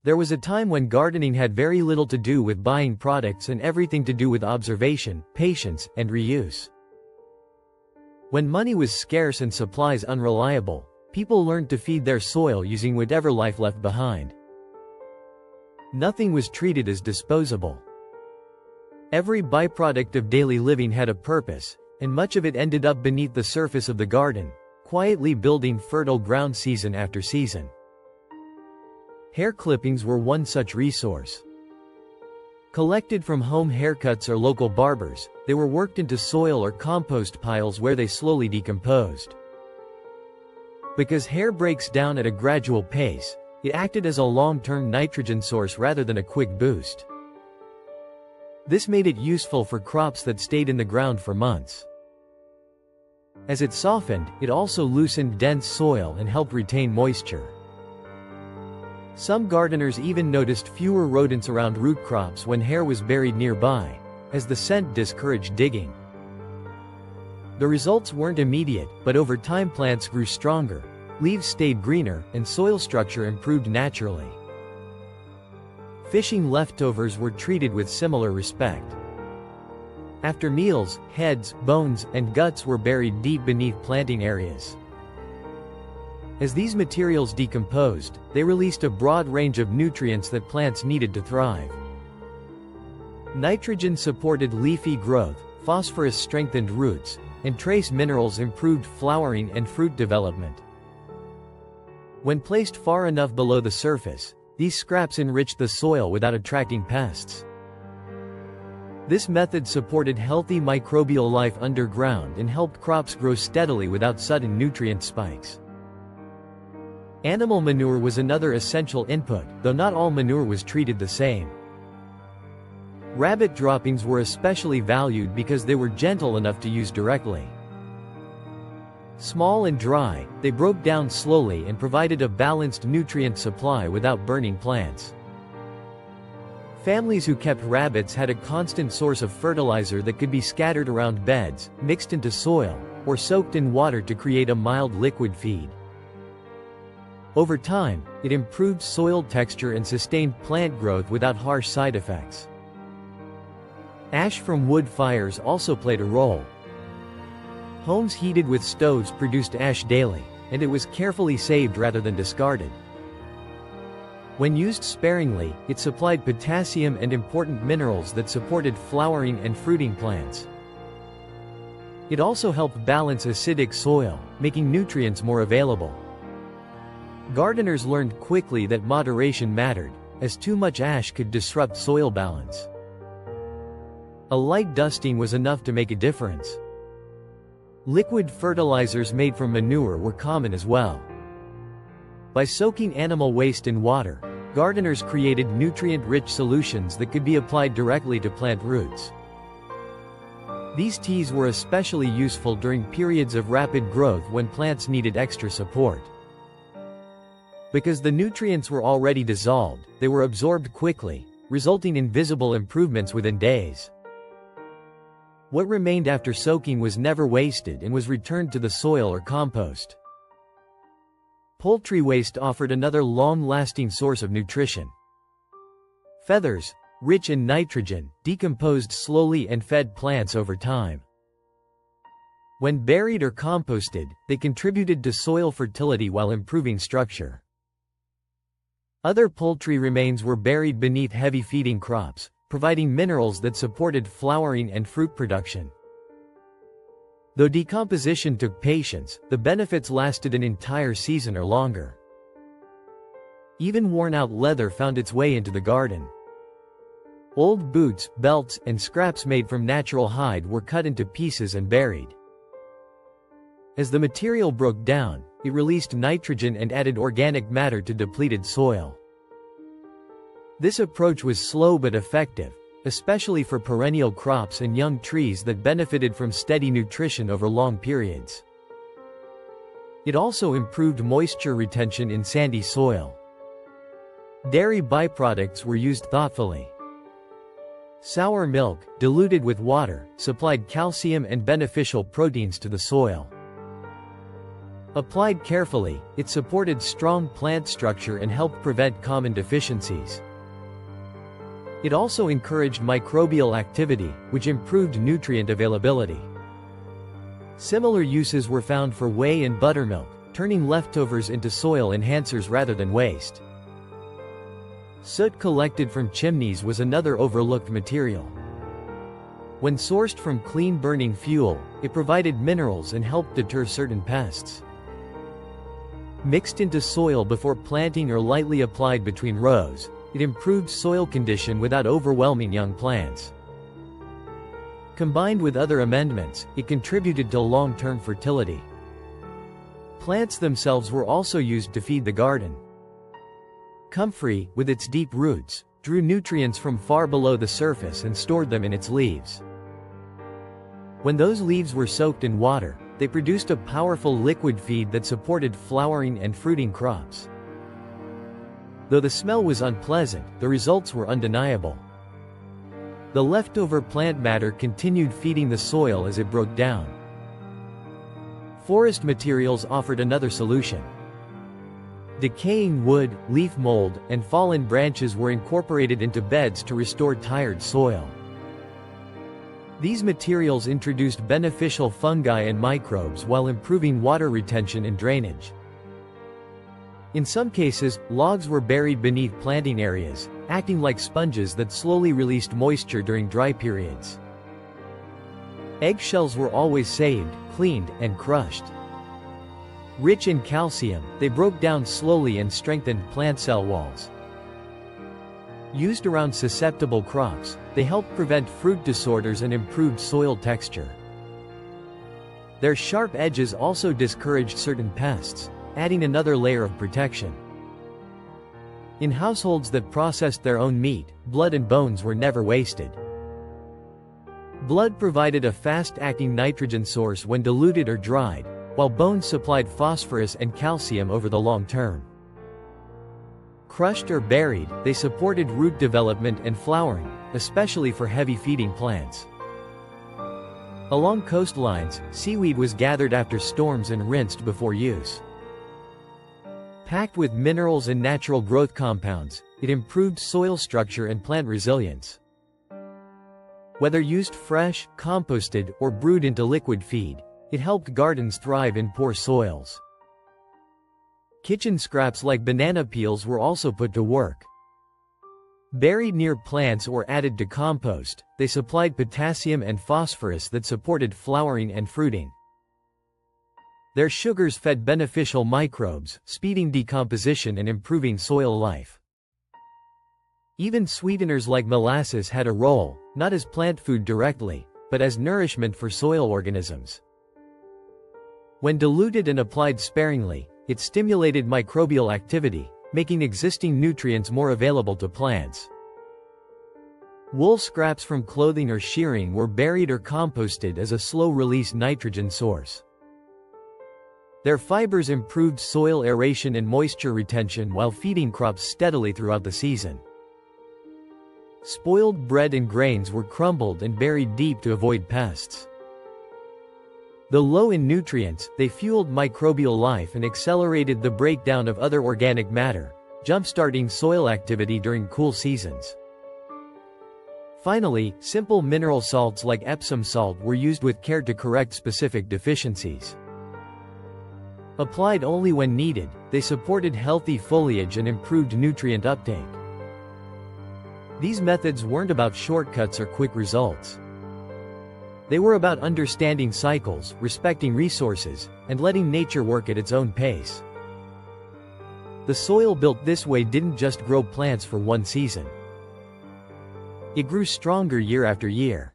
There was a time when gardening had very little to do with buying products and everything to do with observation, patience, and reuse. When money was scarce and supplies unreliable, people learned to feed their soil using whatever life left behind. Nothing was treated as disposable. Every byproduct of daily living had a purpose, and much of it ended up beneath the surface of the garden, quietly building fertile ground season after season. Hair clippings were one such resource. Collected from home haircuts or local barbers, they were worked into soil or compost piles where they slowly decomposed. Because hair breaks down at a gradual pace, it acted as a long-term nitrogen source rather than a quick boost. This made it useful for crops that stayed in the ground for months. As it softened, it also loosened dense soil and helped retain moisture. Some gardeners even noticed fewer rodents around root crops when hair was buried nearby, as the scent discouraged digging. The results weren't immediate, but over time plants grew stronger, leaves stayed greener, and soil structure improved naturally. Fishing leftovers were treated with similar respect. After meals, heads, bones, and guts were buried deep beneath planting areas. As these materials decomposed, they released a broad range of nutrients that plants needed to thrive. Nitrogen supported leafy growth, phosphorus strengthened roots, and trace minerals improved flowering and fruit development. When placed far enough below the surface, these scraps enriched the soil without attracting pests. This method supported healthy microbial life underground and helped crops grow steadily without sudden nutrient spikes. Animal manure was another essential input, though not all manure was treated the same. Rabbit droppings were especially valued because they were gentle enough to use directly. Small and dry, they broke down slowly and provided a balanced nutrient supply without burning plants. Families who kept rabbits had a constant source of fertilizer that could be scattered around beds, mixed into soil, or soaked in water to create a mild liquid feed. Over time, it improved soil texture and sustained plant growth without harsh side effects. Ash from wood fires also played a role. Homes heated with stoves produced ash daily, and it was carefully saved rather than discarded. When used sparingly, it supplied potassium and important minerals that supported flowering and fruiting plants. It also helped balance acidic soil, making nutrients more available. Gardeners learned quickly that moderation mattered, as too much ash could disrupt soil balance. A light dusting was enough to make a difference. Liquid fertilizers made from manure were common as well. By soaking animal waste in water, gardeners created nutrient-rich solutions that could be applied directly to plant roots. These teas were especially useful during periods of rapid growth when plants needed extra support. Because the nutrients were already dissolved, they were absorbed quickly, resulting in visible improvements within days. What remained after soaking was never wasted and was returned to the soil or compost. Poultry waste offered another long-lasting source of nutrition. Feathers, rich in nitrogen, decomposed slowly and fed plants over time. When buried or composted, they contributed to soil fertility while improving structure. Other poultry remains were buried beneath heavy feeding crops, providing minerals that supported flowering and fruit production. Though decomposition took patience, the benefits lasted an entire season or longer. Even worn-out leather found its way into the garden. Old boots, belts, and scraps made from natural hide were cut into pieces and buried. As the material broke down, it released nitrogen and added organic matter to depleted soil. This approach was slow but effective, especially for perennial crops and young trees that benefited from steady nutrition over long periods. It also improved moisture retention in sandy soil. Dairy byproducts were used thoughtfully. Sour milk, diluted with water, supplied calcium and beneficial proteins to the soil. Applied carefully, it supported strong plant structure and helped prevent common deficiencies. It also encouraged microbial activity, which improved nutrient availability. Similar uses were found for whey and buttermilk, turning leftovers into soil enhancers rather than waste. Soot collected from chimneys was another overlooked material. When sourced from clean burning fuel, it provided minerals and helped deter certain pests. Mixed into soil before planting or lightly applied between rows, it improved soil condition without overwhelming young plants. Combined with other amendments, it contributed to long-term fertility. Plants themselves were also used to feed the garden. Comfrey, with its deep roots, drew nutrients from far below the surface and stored them in its leaves. When those leaves were soaked in water, they produced a powerful liquid feed that supported flowering and fruiting crops. Though the smell was unpleasant, the results were undeniable. The leftover plant matter continued feeding the soil as it broke down. Forest materials offered another solution. Decaying wood, leaf mold, and fallen branches were incorporated into beds to restore tired soil. These materials introduced beneficial fungi and microbes while improving water retention and drainage. In some cases, logs were buried beneath planting areas, acting like sponges that slowly released moisture during dry periods. Eggshells were always saved, cleaned, and crushed. Rich in calcium, they broke down slowly and strengthened plant cell walls. Used around susceptible crops, they helped prevent fruit disorders and improved soil texture. Their sharp edges also discouraged certain pests, adding another layer of protection. In households that processed their own meat, blood and bones were never wasted. Blood provided a fast-acting nitrogen source when diluted or dried, while bones supplied phosphorus and calcium over the long term. Crushed or buried, they supported root development and flowering, especially for heavy-feeding plants. Along coastlines, seaweed was gathered after storms and rinsed before use. Packed with minerals and natural growth compounds, it improved soil structure and plant resilience. Whether used fresh, composted, or brewed into liquid feed, it helped gardens thrive in poor soils. Kitchen scraps like banana peels were also put to work. Buried near plants or added to compost, they supplied potassium and phosphorus that supported flowering and fruiting. Their sugars fed beneficial microbes, speeding decomposition and improving soil life. Even sweeteners like molasses had a role, not as plant food directly, but as nourishment for soil organisms. When diluted and applied sparingly, it stimulated microbial activity, making existing nutrients more available to plants. Wool scraps from clothing or shearing were buried or composted as a slow-release nitrogen source. Their fibers improved soil aeration and moisture retention while feeding crops steadily throughout the season. Spoiled bread and grains were crumbled and buried deep to avoid pests. Though low in nutrients, they fueled microbial life and accelerated the breakdown of other organic matter, jump-starting soil activity during cool seasons. Finally, simple mineral salts like Epsom salt were used with care to correct specific deficiencies. Applied only when needed, they supported healthy foliage and improved nutrient uptake. These methods weren't about shortcuts or quick results. They were about understanding cycles, respecting resources, and letting nature work at its own pace. The soil built this way didn't just grow plants for one season. It grew stronger year after year.